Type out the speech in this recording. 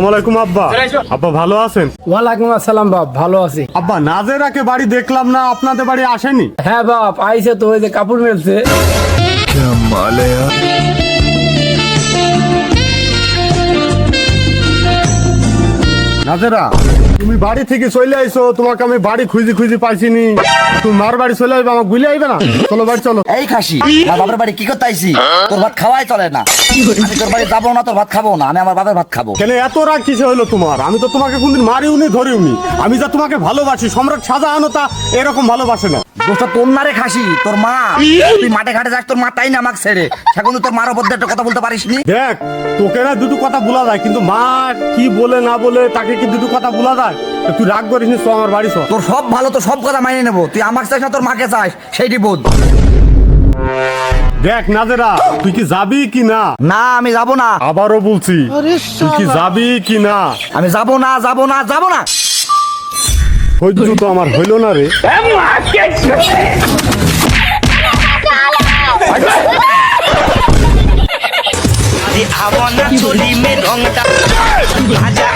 আসসালামু আলাইকুম আব্বা। আব্বা ভালো আছেন? ওয়ালাইকুম আসসালাম বাপ, ভালো আছি। আব্বা নাজেরাকে বাড়ি দেখলাম না, আপনাদের বাড়ি আসেনি? হ্যাঁ বাপ, আইসে তো, ওই যে কাপড় মেলছে। নাজেরা তুমি বাড়ি থেকে চলে আইছো, তোমাকে আমি বাড়ি খুঁজি খুঁজি পাইছিনি। তুমি মার বাড়ি চলে আসবে, আমাকে ভুলে আইবে না? চলো বাড়ি চলো। এই খাসি, আমার বাবার বাড়ি কি করতে আইছি? তোর ভাত খাওয়াই চলে না। আমি তোর বাড়ি যাবো না, তোর ভাত খাবো না, আমি আমার বাবার ভাত খাবো। কেন এত রাগ কিসে হলো তোমার? আমি তো তোমাকে কোনদিন মারিওনি ধরিওনি। আমি যা তোমাকে ভালোবাসি, সম্রাট শাহজাহানও তা এরকম ভালোবাসে না। দোষটা তোর না রে খাসি, তোর মা। তুই মাঠে ঘাটে যাস, তোর মা তাই না আমাকে ছেড়ে। সেখন তোর মার ওপর দিয়ে একটা কথা বলতে পারিস নি। দেখ তোকে না দুটো কথা বলা যায়, কিন্তু মা কি বলে না বলে তাকে কি দুটো কথা বলা যায়? তুই রাগ করিস নি, আমার বাড়ি চল। তোর সব ভালো, তোর সব কথা মানিয়ে নেবো। তুই আমাকে চাস না, তোর মাকে চাস, সেইটি বোধ। দেখ নাজেরা, তুই কি যাবি কি না? না, আমি যাবো না। আবারও বলছি, তুই কি যাবি কি না? আমি যাবো না, যাবো না, যাবো না। সহ্য তো আমার হইল না রে। আবনা চলি মে রংটা ভাজা